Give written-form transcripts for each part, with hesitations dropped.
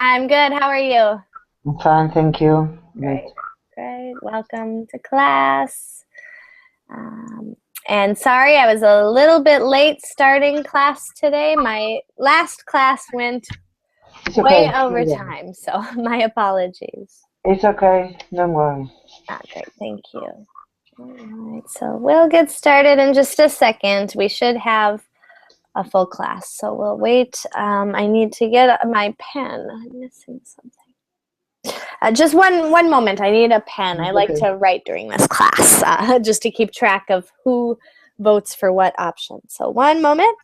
I'm good. How are you? I'm fine, thank you. Good. Great, great. Welcome to class. Um, and sorry, I was a little bit late starting class today. My last class went It's way okay. over No worries. time, so my apologies. It's okay. Don't worry. Great, thank you. All right, so we'll get started in just a second. We should have a full class, so we'll wait. I need to get my pen. I'm missing something. Just one moment. I need a pen. I It's like okay. to write during this class, just to keep track of who votes for what option. So one moment.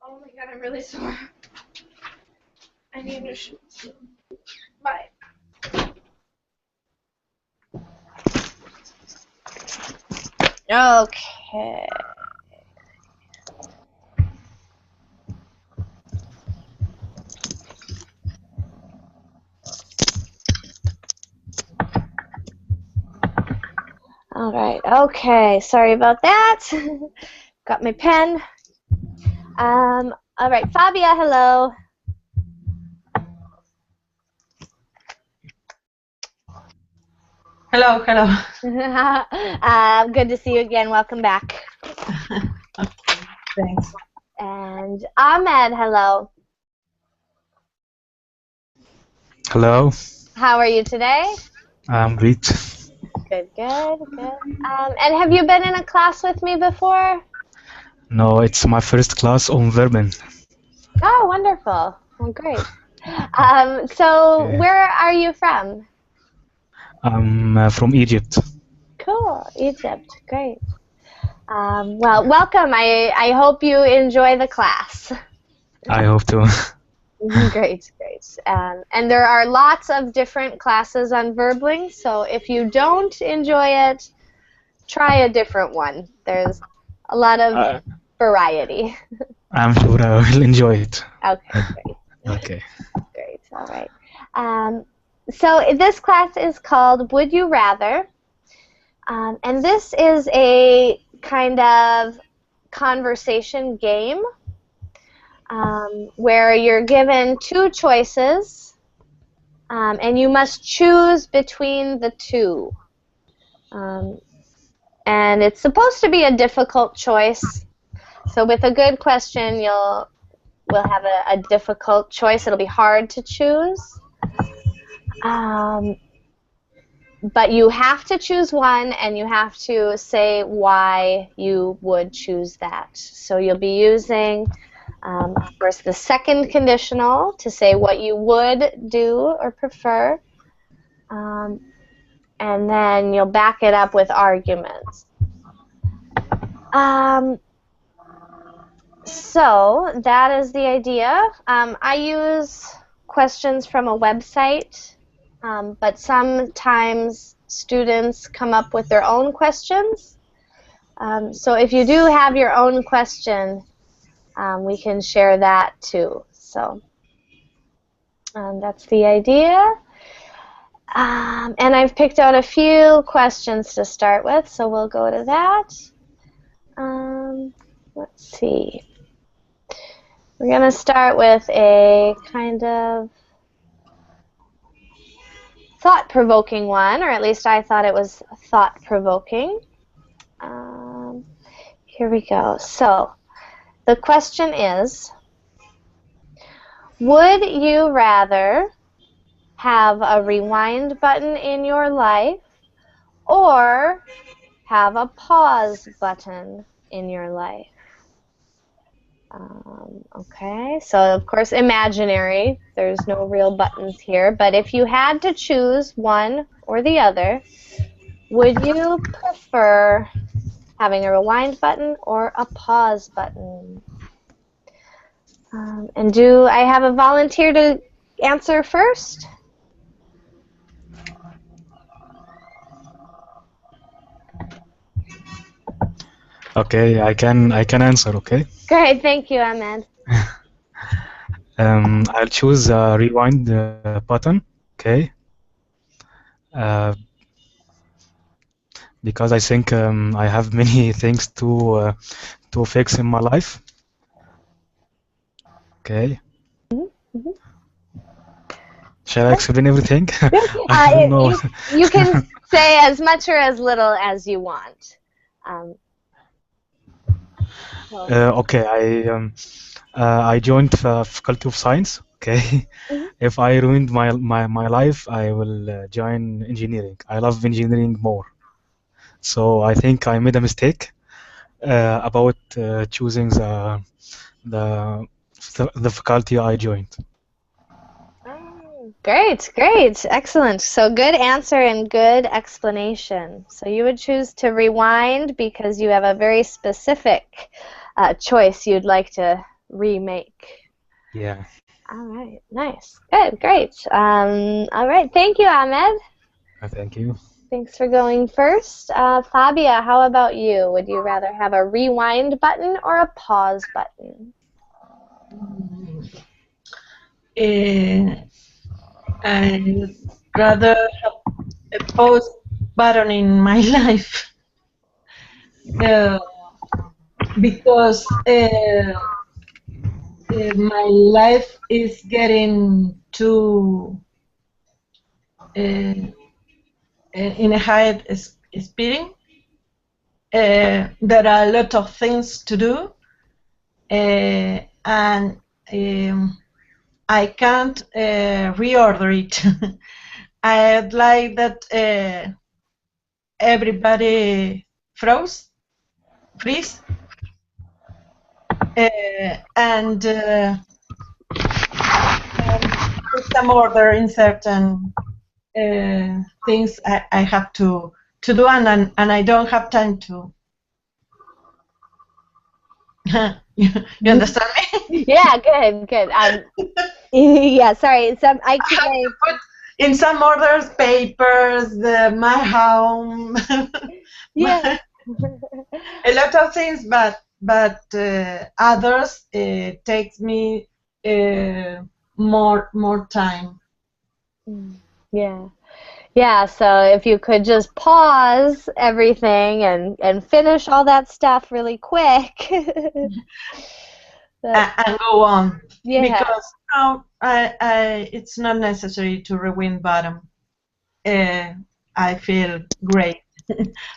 Oh my god, I'm really sore. I need to shoot. Bye. Okay. All right. Okay. Sorry about that. Got my pen. All right, Fabia. Hello. Hello, hello. Good to see you again. Welcome back. Thanks. And Ahmed. Hello. Hello, How are you today? I'm Reed. Good, good, good. And have you been in a class with me before? No, it's my first class on Vermin. Oh, wonderful. Well, great. So Yeah. where are you from? I'm from Egypt. Cool, Egypt. Great. Well, welcome. I hope you enjoy the class. I hope to. Great, great. And there are lots of different classes on Verbling, so if you don't enjoy it, try a different one. There's a lot of Uh, variety. I'm sure I will enjoy it. Okay, great. Okay. Great, all right. So this class is called Would You Rather? And this is a kind of conversation game where you're given two choices and you must choose between the two. And it's supposed to be a difficult choice. So with a good question, we'll have a difficult choice. It'll be hard to choose. But you have to choose one, and you have to say why you would choose that. So you'll be using, of course, the second conditional to say what you would do or prefer, and then you'll back it up with arguments. So that is the idea. I use questions from a website. But sometimes students come up with their own questions. So if you do have your own question, we can share that too. So that's the idea. And I've picked out a few questions to start with, so we'll go to that. Let's see. We're going to start with a kind of thought-provoking one, or at least I thought it was thought-provoking. Here we go. So the question is, would you rather have a rewind button in your life or have a pause button in your life? Okay, so of course imaginary. There's no real buttons here, but if you had to choose one or the other, would you prefer having a rewind button or a pause button? And do I have a volunteer to answer first? Okay, I can answer. Okay. Great, thank you, Ahmed. I'll choose rewind button. Okay. because I think I have many things to fix in my life. Okay. Mhm. Shall I explain everything? Yeah. I don't know. You can say as much or as little as you want. Um, so, Okay, I joined Faculty of Science. Okay, mhm. if I ruined my life, I will join engineering. I love engineering more. So I think I made a mistake about choosing the the faculty I joined. Oh, great, great, excellent. So good answer and good explanation. So you would choose to rewind because you have a very specific choice you'd like to remake. Yeah, All right, nice, good, great. All right, thank you, Ahmed. thank you. Thanks for going first. Fabia, how about you? Would you rather have a rewind button or a pause button? Eh, I would rather have a pause button in my life uh, because my life is getting too in a high speeding. There are a lot of things to do, and I can't reorder it. I'd like that everybody freeze, and put some order in certain things I have to do, and I don't have time to. You understand me? Yeah, good, good. Yeah, sorry. I I keep have my to put in some orders papers, my home, yeah. a lot of things, but others takes me more time. Mm, yeah. Yeah, so if you could just pause everything and finish all that stuff really quick. That And go on yeah. because now it's not necessary to rewind bottom. Uh, I feel great,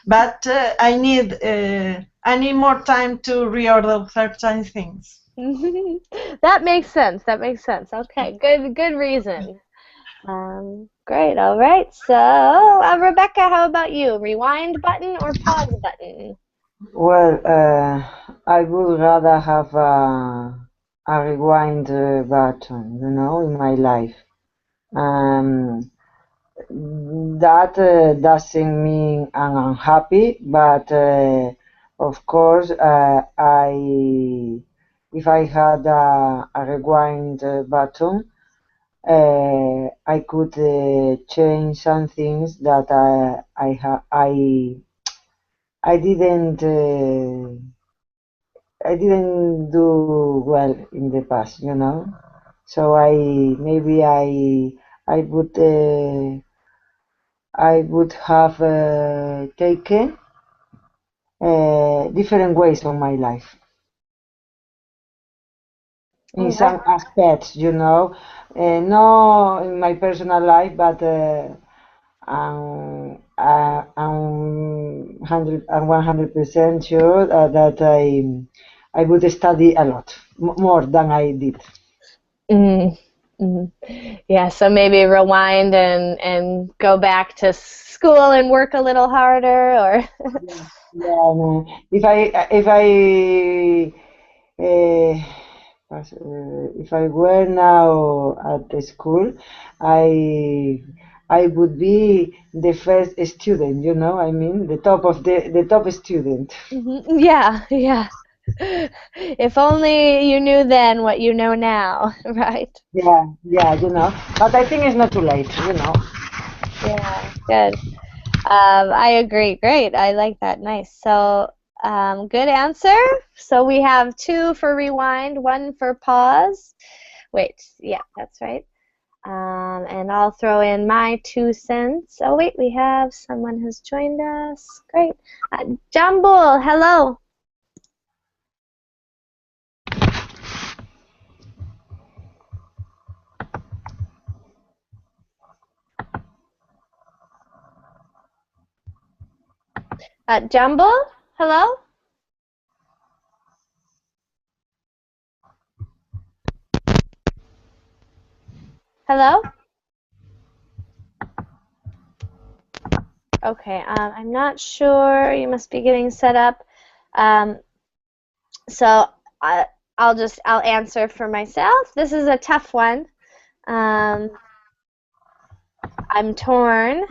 but I need more time to reorder certain things. That makes sense. That makes sense. Okay, good reason. Great. All right. So, Rebecca, how about you? Rewind button or pause button? Well, I would rather have a rewind button, you know, in my life. Um, that doesn't mean I'm unhappy, but of course, if I had a rewind button, I could change some things that I didn't do well in the past, you know. So I would have taken different ways of my life in All right. some aspects, you know. Not in my personal life, but I'm 100% sure that I would study a lot more than I did. Mm, mm. Yeah, so maybe rewind and go back to school and work a little harder, or Yeah, yeah. No. Uh, if I were now at the school, I I would be the first student. You know, I mean, the top student. Mhm. Yeah, yeah. If only you knew then what you know now, right? Yeah, yeah, you know. But I think it's not too late. You know. Yeah, good. I agree. Great. I like that. Nice. So, good answer. So we have two for rewind, one for pause. Wait, yeah, that's right. And I'll throw in my 2 cents. Oh wait, we have someone who's joined us. Great. Jambul, hello. Jambul, hello. Hello? Okay, I'm not sure. You must be getting set up. So I'll answer for myself. This is a tough one. I'm torn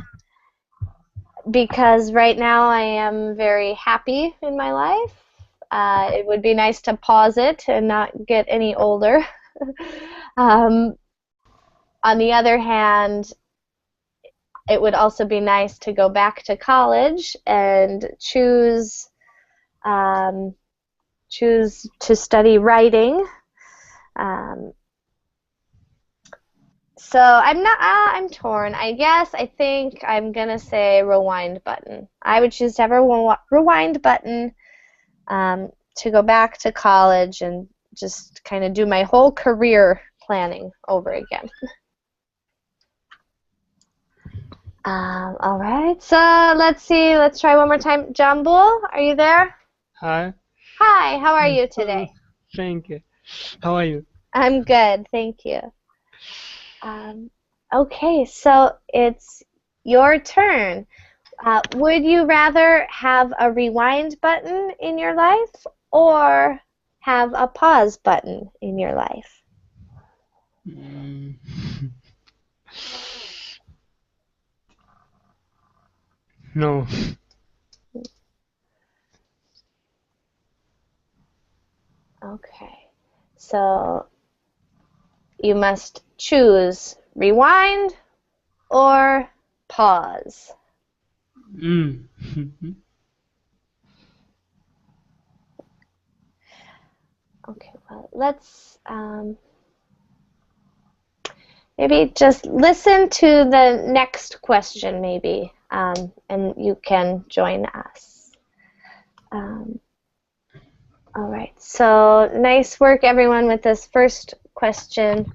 because right now I am very happy in my life. It would be nice to pause it and not get any older. On the other hand, it would also be nice to go back to college and choose to study writing. So I'm torn. I think I'm gonna say rewind button. I would choose to have a rewind button to go back to college and just kind of do my whole career planning over again. All right, so let's see. Let's try one more time. Jambul, are you there? Hi. Hi, how are you today? Thank you. How are you? I'm good, thank you. Okay, so it's your turn. Would you rather have a rewind button in your life or have a pause button in your life? No. Okay, so you must choose rewind or pause. Okay, well, let's maybe just listen to the next question, maybe, and you can join us. All right, so nice work, everyone, with this first question.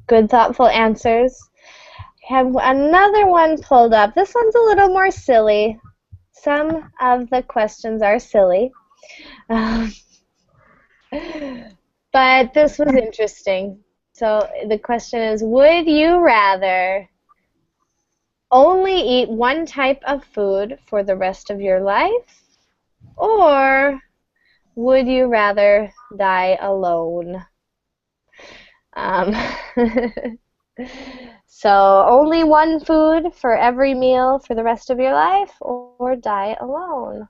Good, thoughtful answers. I have another one pulled up. This one's a little more silly. Some of the questions are silly. But this was interesting. So the question is, would you rather only eat one type of food for the rest of your life, or would you rather die alone? So only one food for every meal for the rest of your life, or die alone?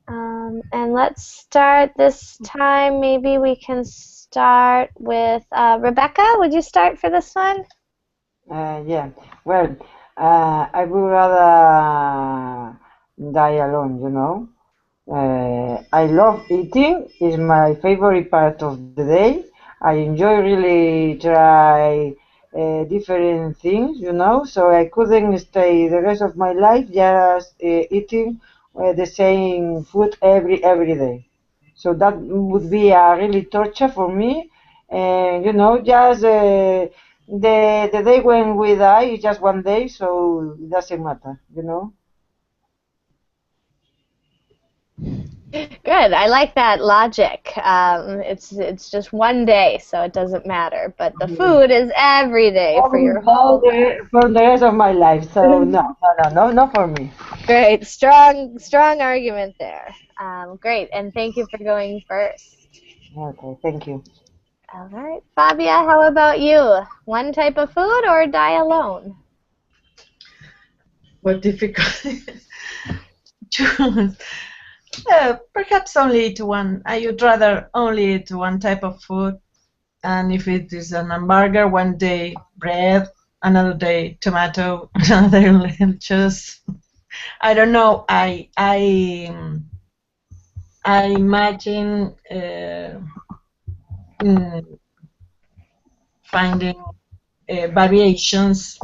And let's start this time. Maybe we can start with Rebecca. Would you start for this one? Yeah. Well, I would rather die alone, you know. I love eating. It's my favorite part of the day. I enjoy really try different things, you know, so I couldn't stay the rest of my life just eating the same food every day. So that would be a really torture for me. And you know, just the day when we die is just one day, so it doesn't matter, you know. Good. I like that logic. It's just one day, so it doesn't matter. But the food is every day for your whole life. For the rest of my life. So no, not for me. Great. Strong argument there. Great. And thank you for going first. Okay, thank you. All right. Fabia, how about you? One type of food or die alone? What difficult choose. Perhaps only eat one. I would rather only eat one type of food. And if it is an hamburger, one day bread, another day tomato, another lettuce. I don't know. I imagine finding variations,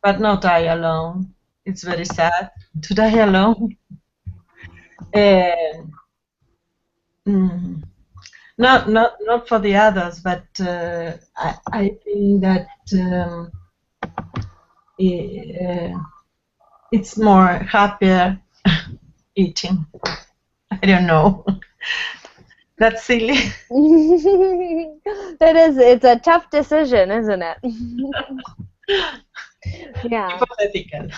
but not die alone. It's very sad to die alone. Uh, mm, not for the others, but I think that it's more happier eating. I don't know. That's silly. It's a tough decision, isn't it? Yeah. Hypothetical.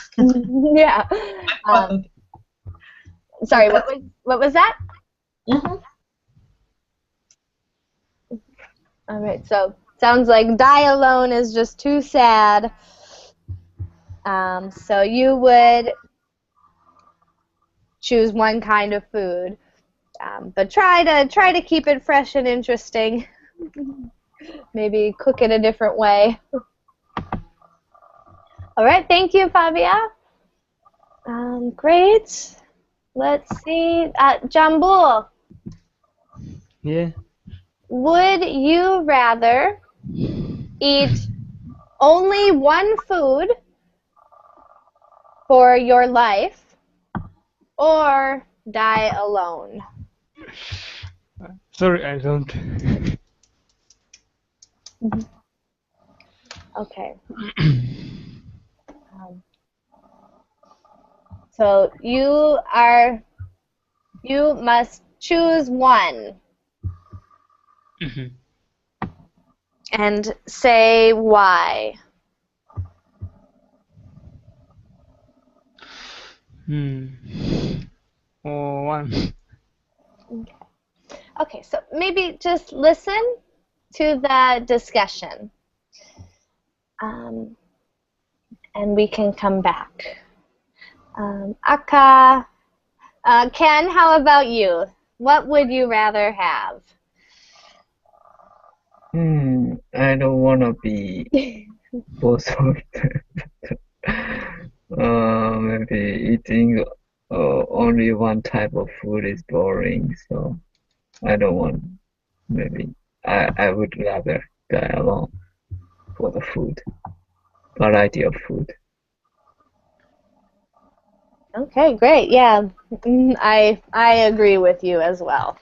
Yeah. Sorry, what was that? Mhm. All right, so sounds like die alone is just too sad. So you would choose one kind of food, but try to keep it fresh and interesting. Maybe cook it a different way. All right, thank you, Fabia. Great. Let's see, Jambul. Yeah. Would you rather eat only one food for your life or die alone? Sorry, I don't. Okay. So you must choose one Mhm. and say why. Oh, one. Okay, so maybe just listen to the discussion, and we can come back. Akka, Ken, how about you? What would you rather have? I don't want to be both of them. Maybe eating only one type of food is boring, so I don't want. Maybe I would rather die alone for the food, variety of food. Okay, great. Yeah, I agree with you as well.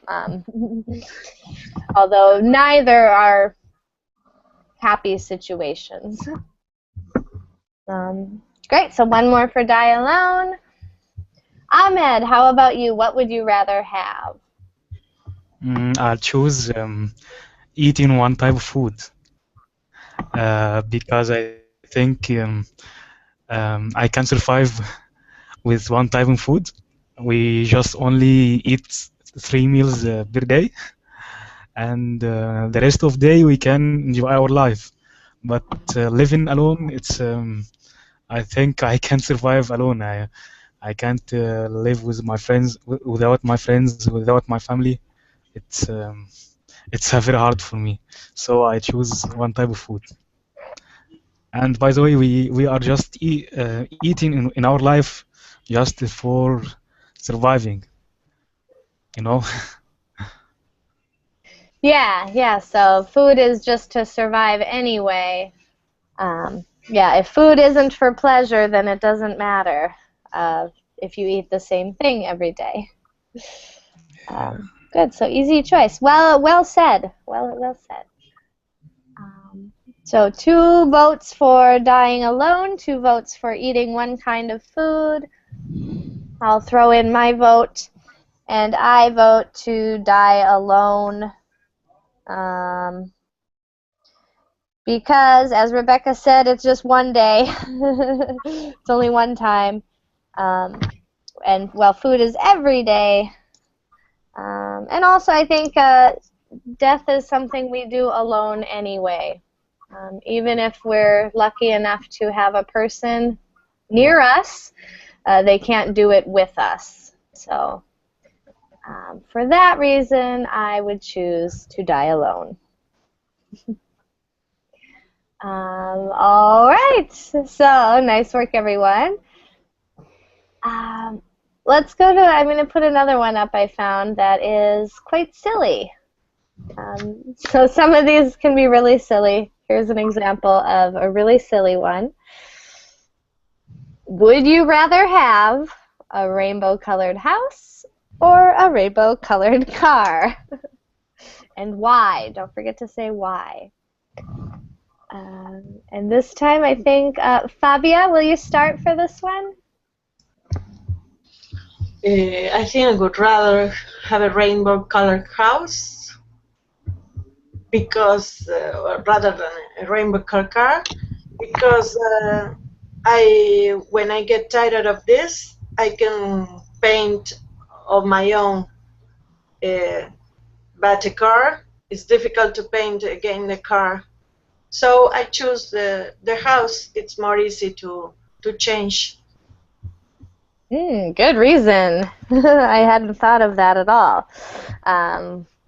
Although neither are happy situations. Great. So one more for die alone. Ahmed, how about you? What would you rather have? I'll choose eating one type of food because I think I can survive with one type of food. We just only eat 3 meals per day, and the rest of the day we can enjoy our life. But living alone, it's I think I can't survive alone. I can't live with my friends without my friends, without my family. It's very hard for me. So I choose one type of food. And by the way, we are just eating in our life just for surviving, you know. Yeah. So food is just to survive anyway. Yeah, if food isn't for pleasure, then it doesn't matter if you eat the same thing every day. Good. So easy choice. Well said. Well said. So 2 votes for dying alone, 2 votes for eating one kind of food. I'll throw in my vote, and I vote to die alone. Because, as Rebecca said, it's just one day. It's only one time. And, well, food is every day. And also, I think death is something we do alone anyway. Even if we're lucky enough to have a person near us, they can't do it with us. So, for that reason, I would choose to die alone. All right, so nice work, everyone. Let's go to, I'm going to put another one up I found that is quite silly. So some of these can be really silly. Here's an example of a really silly one. Would you rather have a rainbow-colored house or a rainbow-colored car? And why? Don't forget to say why. And this time, I think, Fabia, will you start for this one? I think I would rather have a rainbow-colored house because, rather than a rainbow-colored car, because when I get tired of this, I can paint of my own. But a car, it's difficult to paint again the car. So I choose the house. It's more easy to change. Good reason. I hadn't thought of that at all.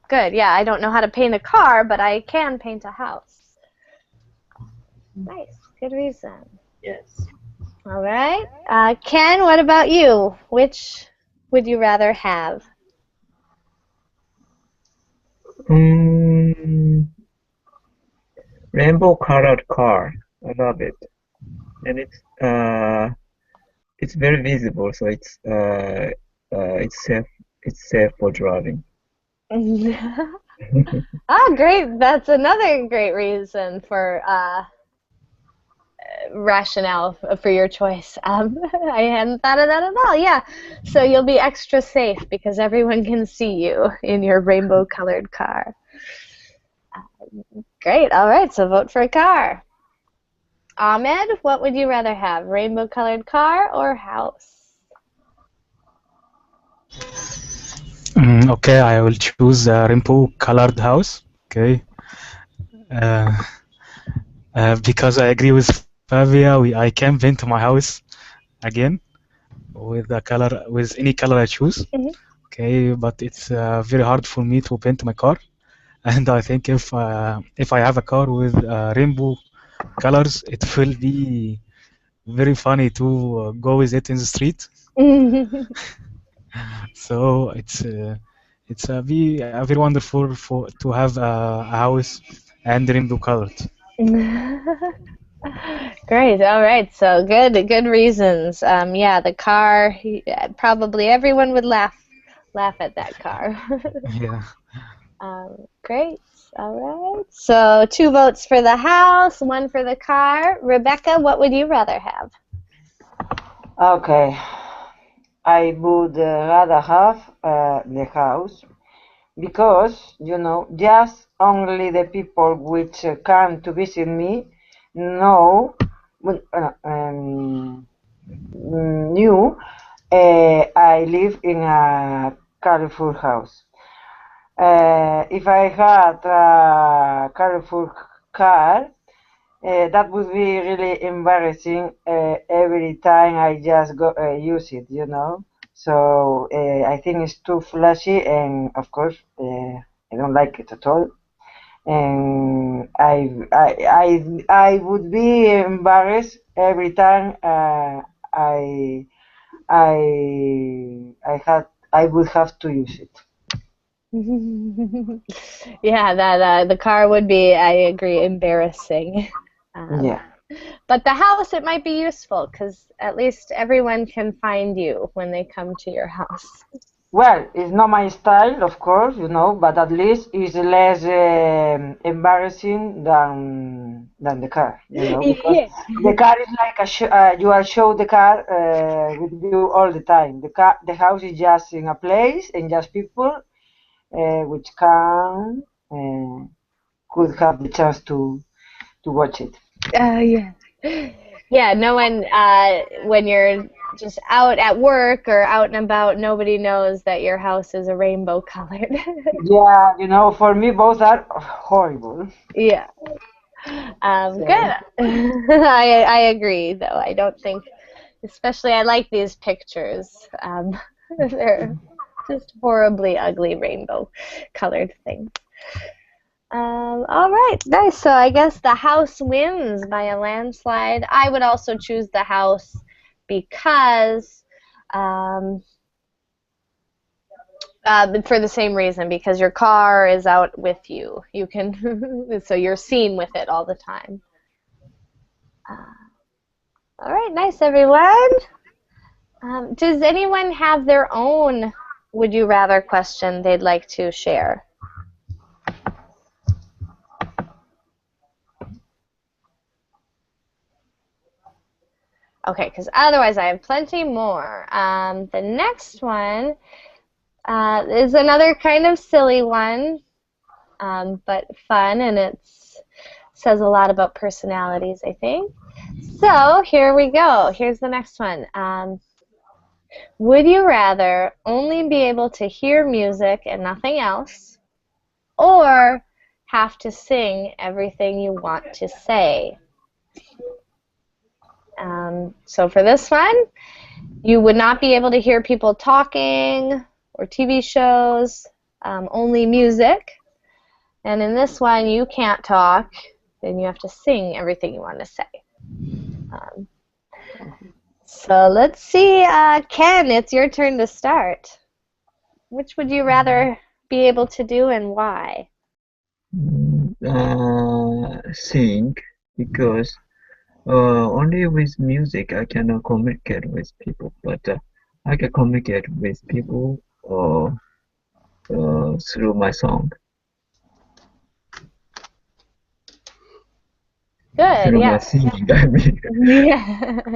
Good, yeah, I don't know how to paint a car, but I can paint a house. Nice, good reason. Yes. All right. Ken, what about you? Which would you rather have? Rainbow colored car. I love it. And it's very visible, so it's safe for driving. Ah, great. That's another great reason for rationale for your choice. I hadn't thought of that at all. Yeah. So you'll be extra safe because everyone can see you in your rainbow-colored car. Great. All right. So vote for a car. Ahmed, what would you rather have? Rainbow-colored car or house? Okay, I will choose a rainbow-colored house. Okay, because I agree with Fabia. I can paint my house again with any color I choose. Okay, but it's very hard for me to paint my car. And I think if I have a car with rainbow colors, it will be very funny to go with it in the street. So it's very wonderful to have a house and rainbow colored. Great. All right. So good reasons. Yeah, the car. Probably everyone would laugh at that car. Yeah. Great. All right. So 2 votes for the house, 1 for the car. Rebecca, what would you rather have? Okay, I would rather have the house because, just only the people which come to visit me know, knew I live in a colorful house. If I had a colorful car, that would be really embarrassing every time I just use it, So I think it's too flashy, and of course I don't like it at all. And I would be embarrassed every time I would have to use it. Yeah, that the car would be, I agree, embarrassing. Yeah. But the house, it might be useful because at least everyone can find you when they come to your house. Well, it's not my style, of course, but at least it's less embarrassing than the car, because Yeah. the car is like you are show the car with you all the time. The house is just in a place and just people which could have the chance to watch it. Yeah. Yeah, no one, when you're just out at work or out and about, nobody knows that your house is a rainbow colored. Yeah, for me both are horrible. Yeah. Good. I agree, though. I don't think, especially I like these pictures. They're just horribly ugly rainbow colored things. All right, nice. So I guess the house wins by a landslide. I would also choose the house because For the same reason, because your car is out with you. You can, so you're seen with it all the time. All right, nice, everyone. Does anyone have their own would you rather question they'd like to share? Okay, because otherwise I have plenty more. The next one is another kind of silly one, but fun, and it says a lot about personalities, I think. So here we go. Here's the next one. Would you rather only be able to hear music and nothing else, or have to sing everything you want to say? So for this one, you would not be able to hear people talking or TV shows, only music. And in this one, you can't talk, then you have to sing everything you want to say. So let's see, Ken, it's your turn to start. Which would you rather be able to do and why? Sing, because only with music I cannot communicate with people, but I can communicate with people through my song. Good, Through yeah. my singing, I mean.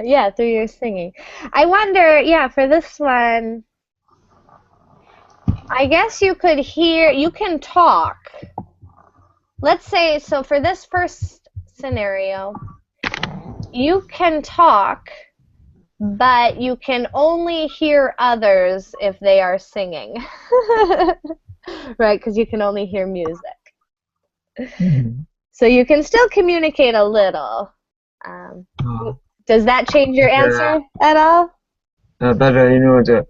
Yeah, through your singing. I wonder, yeah, for this one, I guess you could hear, you can talk. Let's say, so for this first scenario, you can talk, but you can only hear others if they are singing. Right, because you can only hear music. Mm-hmm. So you can still communicate a little. Does that change your answer at all? But you know, the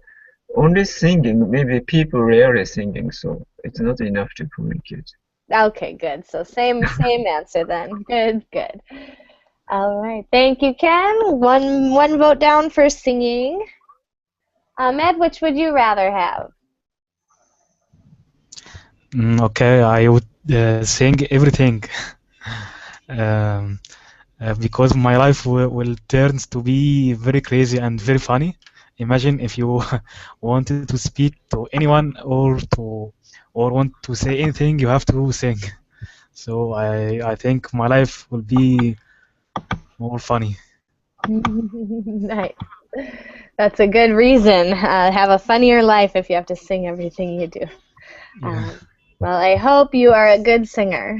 only singing, maybe people rarely singing, so it's not enough to communicate. Okay, good. So same answer then. Good. All right. Thank you, Ken. One vote down for singing. Ahmed, which would you rather have? Okay, I would sing everything. Because my life will turn to be very crazy and very funny. Imagine if you wanted to speak to anyone or want to say anything, you have to sing. So I think my life will be more funny. Nice. That's a good reason. Have a funnier life if you have to sing everything you do. Yeah. Well, I hope you are a good singer.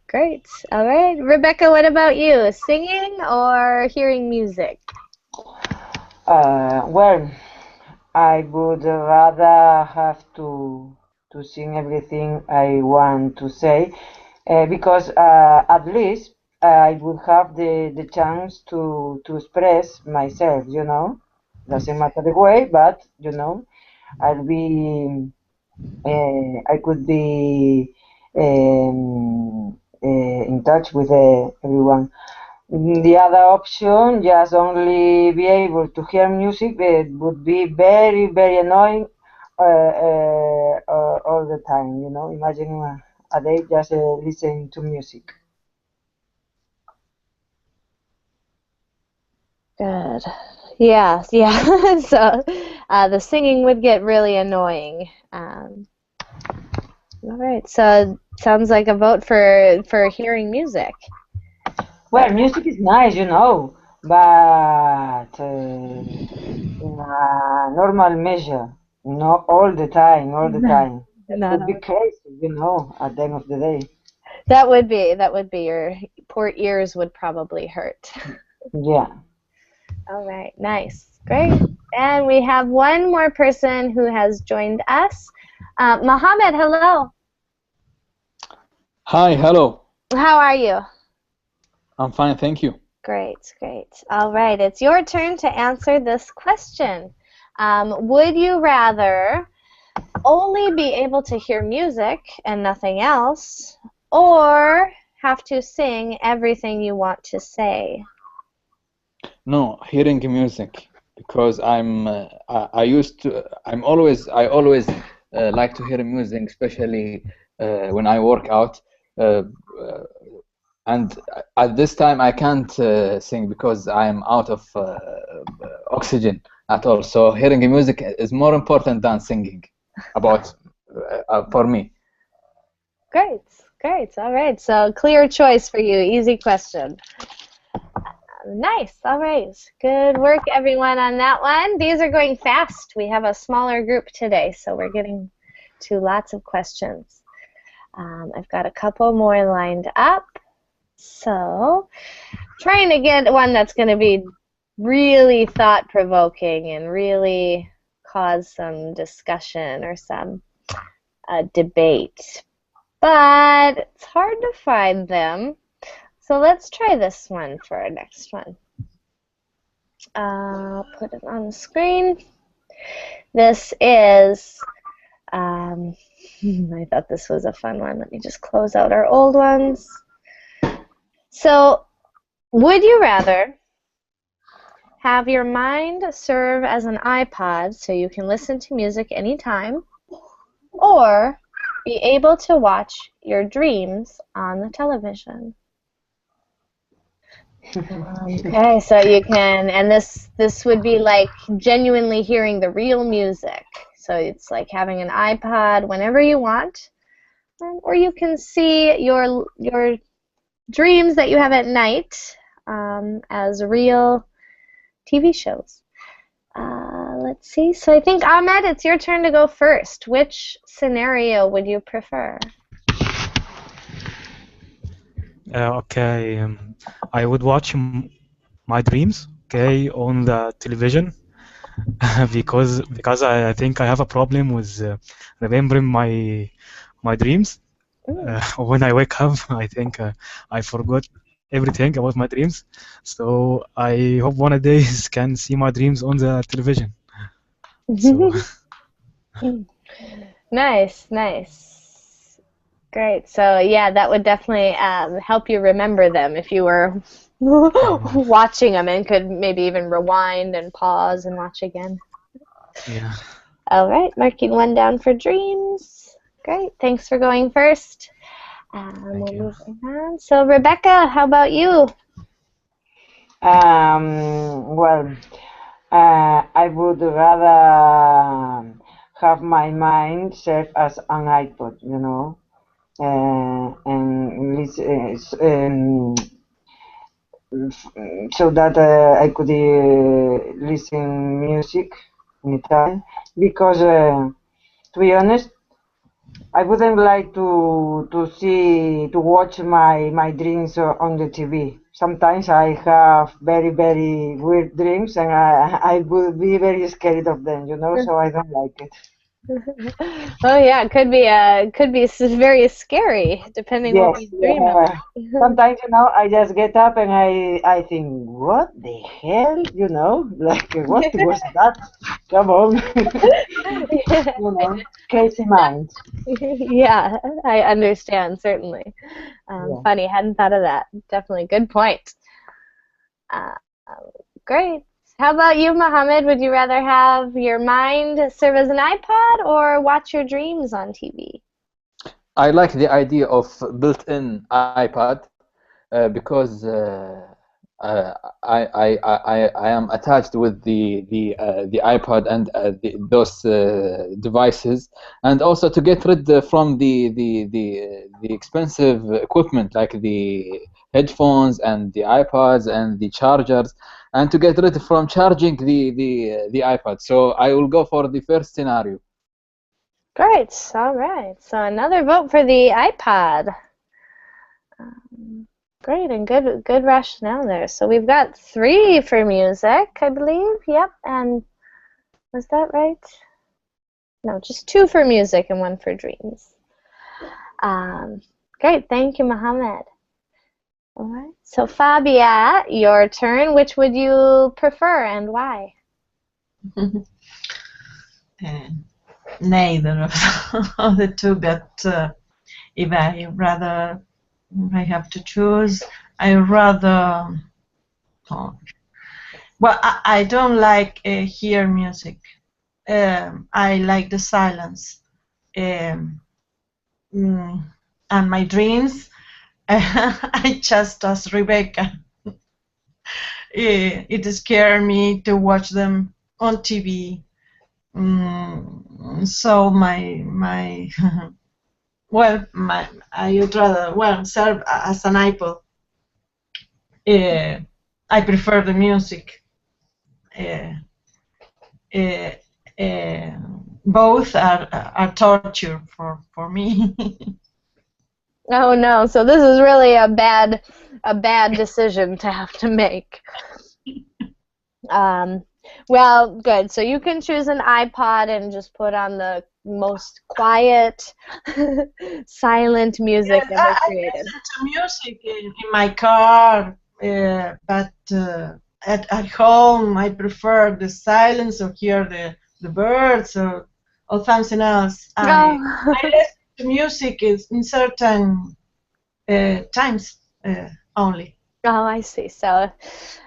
Great. All right. Rebecca, what about you? Singing or hearing music? Well, I would rather have to sing everything I want to say, because at least I would have the chance to express myself. You know, doesn't matter the way, but you know, I'll be I could be in touch with everyone. The other option, just only be able to hear music, it would be very, very annoying all the time. You know, imagine a day just listening to music. Good. Yeah. So the singing would get really annoying. All right. So sounds like a vote for hearing music. Well, music is nice, you know, but in a normal measure, not all the time, It would be crazy, you know, at the end of the day. That would be your poor ears would probably hurt. Yeah. All right, nice, great. And we have one more person who has joined us. Mohammed, hello. Hi, hello. How are you? I'm fine, thank you. Great. All right, it's your turn to answer this question. Would you rather only be able to hear music and nothing else, or have to sing everything you want to say? No, hearing music, because I used to I always like to hear music, especially when I work out. And at this time I can't sing because I'm out of oxygen at all. So hearing music is more important than singing. For me. Great, great. All right. So clear choice for you. Easy question. Nice. All right. Good work, everyone, on that one. These are going fast. We have a smaller group today, so we're getting to lots of questions. I've got a couple more lined up. So trying to get one that's going to be really thought-provoking and really cause some discussion or some debate. But it's hard to find them. So let's try this one for our next one. I'll put it on the screen. This is, I thought this was a fun one. Let me just close out our old ones. So, would you rather have your mind serve as an iPod so you can listen to music anytime, or be able to watch your dreams on the television? Okay, so you can, and this would be like genuinely hearing the real music. So it's like having an iPod whenever you want, or you can see your dreams that you have at night as real TV shows. Let's see. So I think, Ahmed, it's your turn to go first. Which scenario would you prefer? Okay, I would watch my dreams, okay, on the television because I think I have a problem with remembering my dreams. When I wake up, I think I forgot everything about my dreams. So I hope one of days can see my dreams on the television. So. Nice, nice. Great. So yeah, that would definitely help you remember them if you were watching them and could maybe even rewind and pause and watch again. Yeah. All right, marking one down for dreams. Great. Thanks for going first. Thank you. On. So Rebecca, how about you? Well, I would rather have my mind serve as an iPod, you know, and listen, so that I could listen music anytime. Because to be honest, I wouldn't like to watch my dreams on the TV. Sometimes I have very weird dreams, and I would be very scared of them, you know. So I don't like it. Oh yeah, it could be very scary depending on what you dream about. Sometimes, you know, I just get up and I think, what the hell, you know, like what was that? Come on, you know, crazy mind. Yeah, I understand, certainly. Yeah. Funny, hadn't thought of that. Definitely, good point. Great. How about you, Mohammed? Would you rather have your mind serve as an iPod or watch your dreams on TV? I like the idea of built-in iPad because I am attached with the iPod and those devices, and also to get rid from the expensive equipment like the headphones and the iPods and the chargers, and to get rid from charging the iPad. So I will go for the first scenario. Great. All right. So another vote for the iPod. Great, and good rationale there. So we've got 3 for music, I believe. Yep. And was that right? No, just 2 for music and 1 for dreams. Great. Thank you, Mohammed. All right. So Fabia, your turn. Which would you prefer and why? Neither of the two, but if I have to choose, I rather Well, I don't like hear music. I like the silence. Um, and my dreams, I just as Rebecca. It scared me to watch them on TV. So my well, I would rather serve as an iPod. I prefer the music. Uh, uh, uh, Both are torture for me. Oh no, so this is really a bad decision to have to make. Well, good. So you can choose an iPod and just put on the most quiet, silent music Yes, ever I created. listen to music in my car, but at home I prefer the silence or hear the birds or something else. I listen to music in certain times only. Oh, I see. So,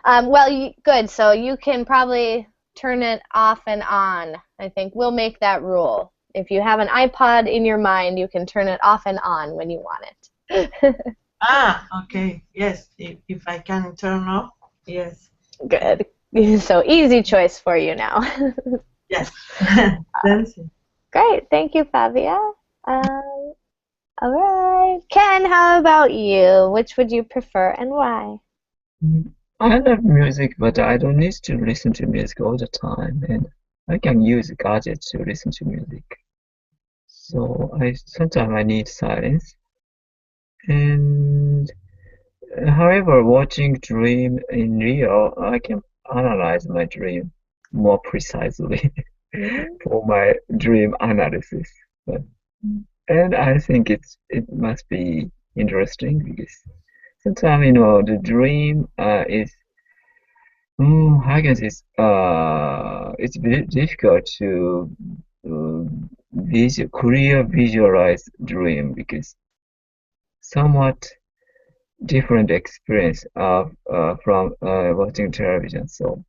well, good. So you can probably turn it off and on. I think we'll make that rule. If you have an iPod in your mind, you can turn it off and on when you want it. Okay. Yes, if I can turn off, yes. Good. So easy choice for you now. Yes. Dancing. Great. Thank you, Fabia. All right. Ken, how about you? Which would you prefer and why? I love music, but I don't need to listen to music all the time, and I can use gadgets to listen to music. So sometimes I need silence. And however, watching dream in real, I can analyze my dream more precisely for my dream analysis. And I think it must be interesting because sometimes the dream is I guess it's very difficult to clear visualize dream because somewhat different experience of from watching television. So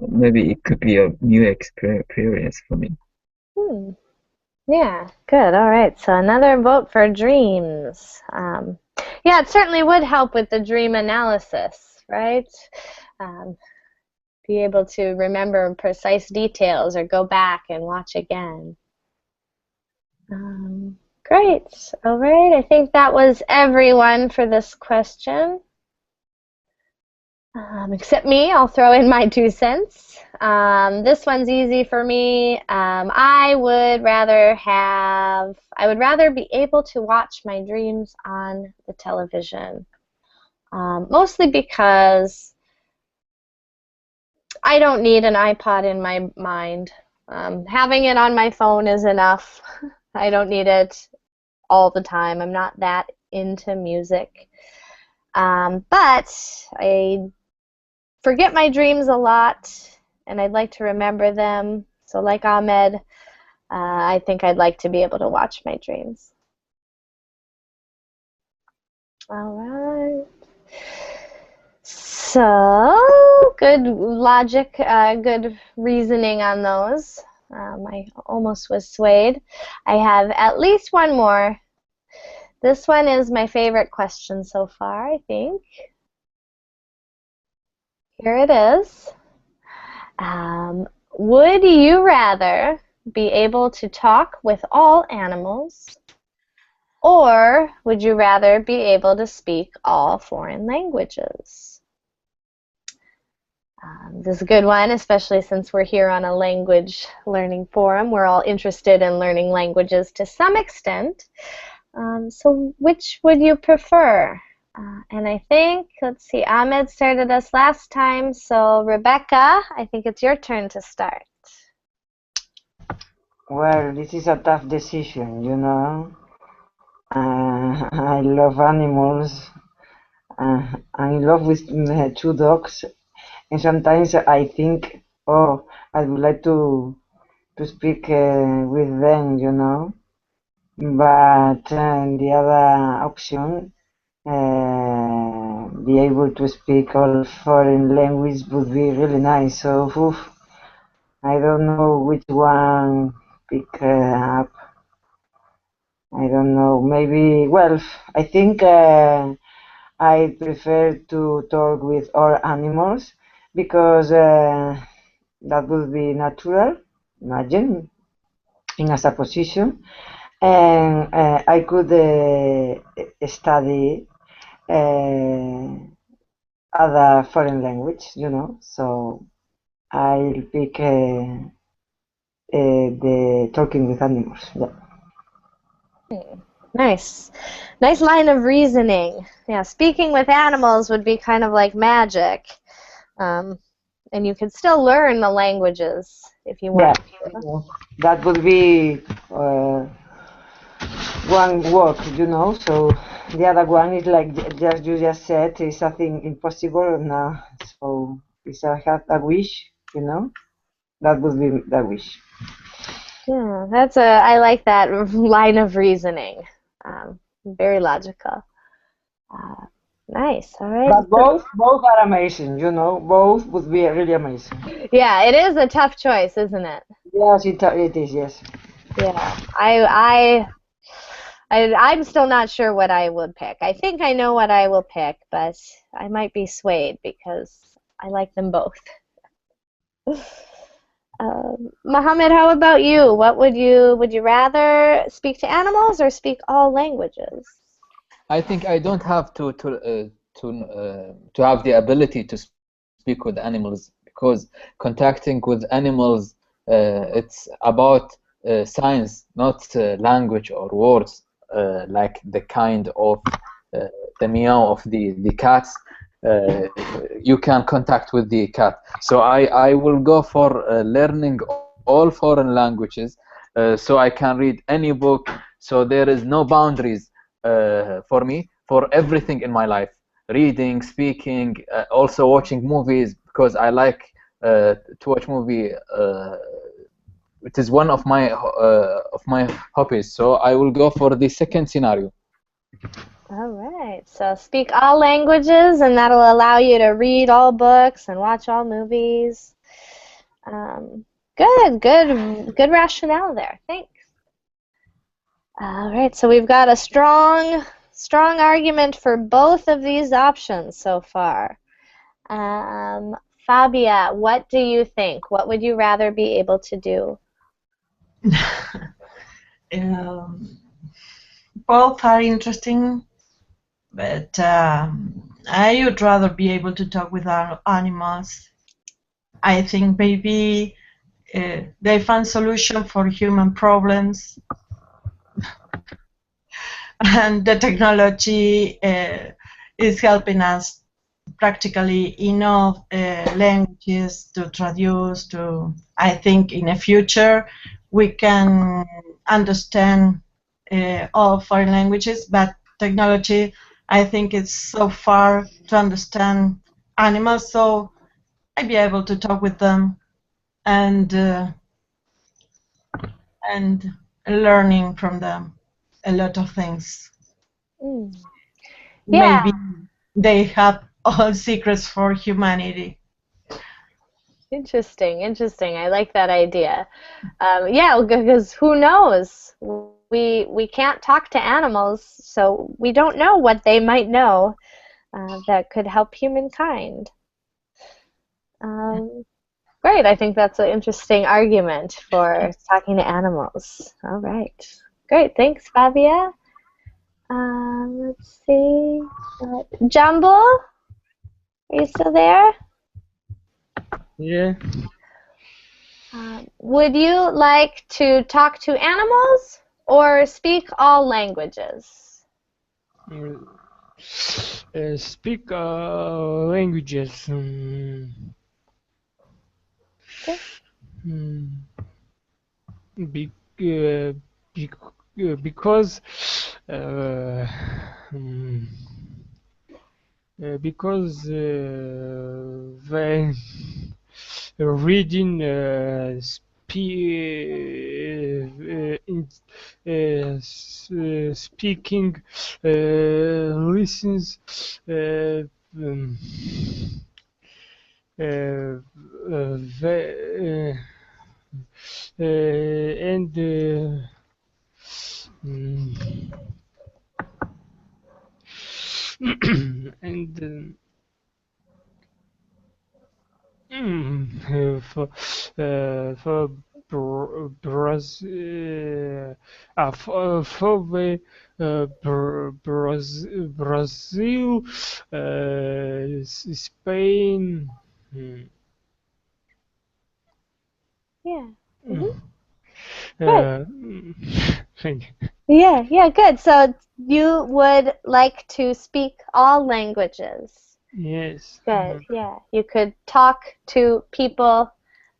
maybe it could be a new experience for me. Yeah, good. All right. So another vote for dreams. Yeah, it certainly would help with the dream analysis, right? Be able to remember precise details or go back and watch again. Great. All right. I think that was everyone for this question. Except me, I'll throw in my 2 cents. This one's easy for me. I would rather be able to watch my dreams on the television. Mostly because I don't need an iPod in my mind. Having it on my phone is enough. I don't need it all the time. I'm not that into music. But I forget my dreams a lot, and I'd like to remember them. So like Ahmed, I think I'd like to be able to watch my dreams. All right. So, good logic, good reasoning on those. I almost was swayed. I have at least one more. This one is my favorite question so far, I think. Here it is. Would you rather be able to talk with all animals, or would you rather be able to speak all foreign languages? This is a good one, especially since we're here on a language learning forum. We're all interested in learning languages to some extent. So which would you prefer? And I think, let's see, Ahmed started us last time, so Rebecca, I think it's your turn to start. Well, this is a tough decision, I love animals. I'm in love with 2 dogs, and sometimes I think, oh, I would like to speak with them, But the other option be able to speak all foreign language would be really nice. So, I don't know which one pick up. I don't know. Maybe, well, I think I prefer to talk with all animals because that would be natural, imagine, in a supposition. And I could study other foreign language, so I'll pick the talking with animals. Yeah. Nice. Nice line of reasoning. Yeah, speaking with animals would be kind of like magic. And you could still learn the languages if you want to. That would be one work, so the other one is like you just said, is something impossible now. So if I have a wish, that would be the wish. Yeah, I like that line of reasoning. Very logical. Nice. All right. But both are amazing. Both would be really amazing. Yeah, it is a tough choice, isn't it? Yes, it is. Yes. Yeah, I'm still not sure what I would pick. I think I know what I will pick, but I might be swayed because I like them both. Mohammed, how about you? What would you rather speak to animals or speak all languages? I think I don't have to have the ability to speak with animals, because contacting with animals, it's about science, not language or words, like the kind of the meow of the cats. You can contact with the cat. So I will go for learning all foreign languages, so I can read any book. So there is no boundaries for me, for everything in my life: reading, speaking, also watching movies, because I like to watch movie. It is one of my hobbies. So I will go for the second scenario. All right. So speak all languages, and that'll allow you to read all books and watch all movies. Good rationale there. Thanks. All right. So we've got a strong argument for both of these options so far. Fabia, what do you think? What would you rather be able to do? Both are interesting, but I would rather be able to talk with our animals. I think maybe they find solution for human problems, and the technology is helping us practically enough languages to traduce. I think in the future we can understand all foreign languages, but technology, I think, is so far to understand animals, so I'd be able to talk with them and learning from them a lot of things. Yeah. Maybe they have all secrets for humanity. Interesting. I like that idea. Yeah, because who knows? We can't talk to animals, so we don't know what they might know that could help humankind. Great. I think that's an interesting argument for talking to animals. All right. Great. Thanks, Fabia. Let's see. Jumbo, are you still there? Yeah. Would you like to talk to animals or speak all languages? Speak languages. Okay. Because when reading speaking listens um, ve- and mm, and for Brazil, for the Brazil, Spain. Hmm. Yeah. Mm. Good. Thank you. Yeah, good. So you would like to speak all languages. Yes. Good, yeah. You could talk to people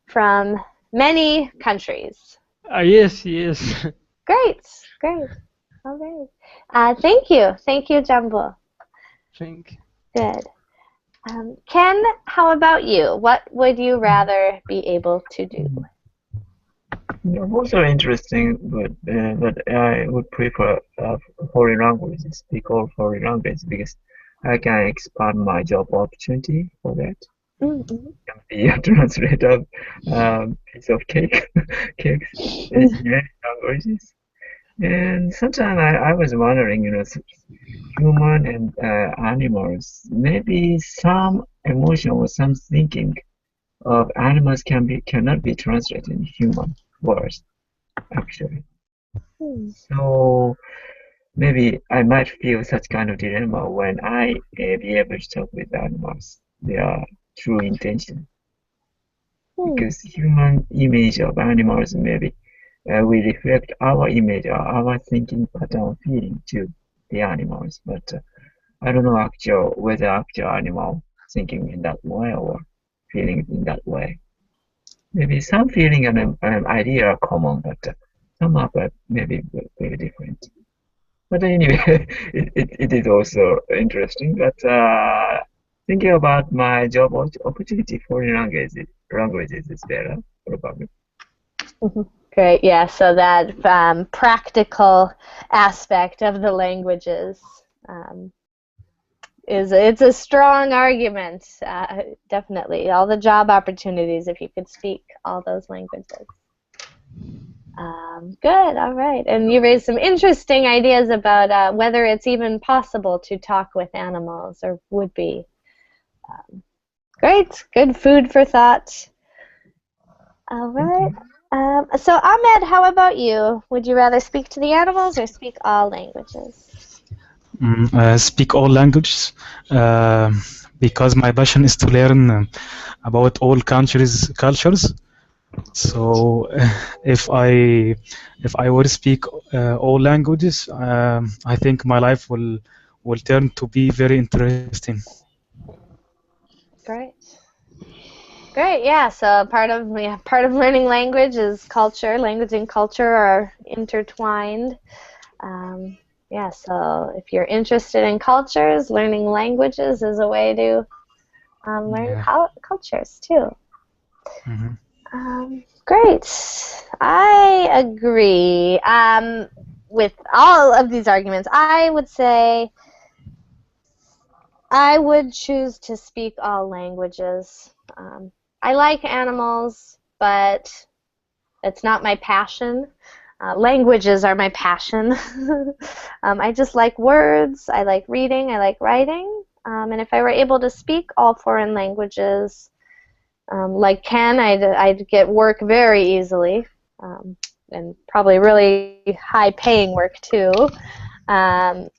from many countries. Yes, yes. Great, great. All right. Thank you, Jumbo. Thank you. Good. Ken, how about you? What would you rather be able to do? Yeah, both are interesting, but I would prefer foreign languages, speak all foreign languages because I can expand my job opportunity for that. Mm-hmm. Can be a translator, piece of cake, cakes in many languages. And sometimes I was wondering, human and animals, maybe some emotion or some thinking of animals cannot be translated in human words, actually. So maybe I might feel such kind of dilemma when I be able to talk with animals, their true intention. Because human image of animals maybe we reflect our image or our thinking pattern feeling to the animals, but I don't know whether actual animal thinking in that way or feeling in that way. Maybe some feeling and idea are common, but some are maybe very different. But anyway, it is also interesting. But thinking about my job opportunity for languages is better, probably. Great, yeah, so that practical aspect of the languages it's a strong argument, definitely. All the job opportunities if you could speak all those languages. Good, all right. And you raised some interesting ideas about whether it's even possible to talk with animals or would be. Great, good food for thought. All right. So Ahmed, how about you? Would you rather speak to the animals or speak all languages? Speak all languages because my passion is to learn about all countries' cultures. So if I were to speak all languages, I think my life will turn to be very interesting. Great. Great, yeah. So part of learning language is culture. Language and culture are intertwined. Yeah, so if you're interested in cultures, learning languages is a way to learn cultures too. Great. I agree with all of these arguments. I would say I would choose to speak all languages. I like animals, but it's not my passion. Languages are my passion. I just like words, I like reading, I like writing. And if I were able to speak all foreign languages, like Ken, I'd get work very easily, and probably really high-paying work too. And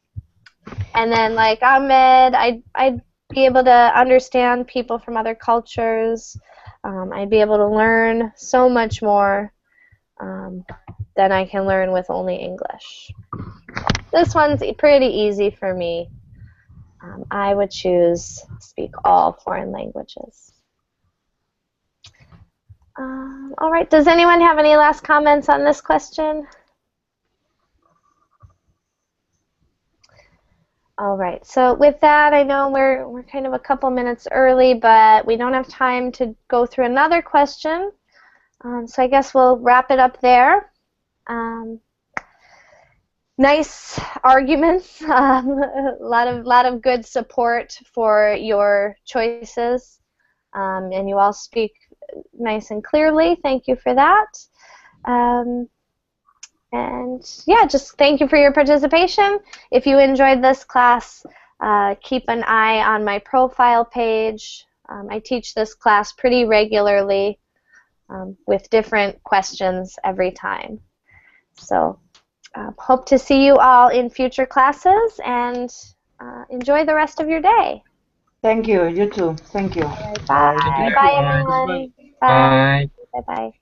then like Ahmed, I'd be able to understand people from other cultures. I'd be able to learn so much more than I can learn with only English. This one's pretty easy for me. I would choose speak all foreign languages. All right, does anyone have any last comments on this question? All right, so with that, I know we're kind of a couple minutes early, but we don't have time to go through another question. So I guess we'll wrap it up there. nice arguments, a lot of good support for your choices, and you all speak nice and clearly. Thank you for that. And yeah, just thank you for your participation. If you enjoyed this class, keep an eye on my profile page. I teach this class pretty regularly with different questions every time. So hope to see you all in future classes, and enjoy the rest of your day. Thank you. You too. Thank you. All right, bye. Thank you. Bye, everyone. Bye. Bye. Bye.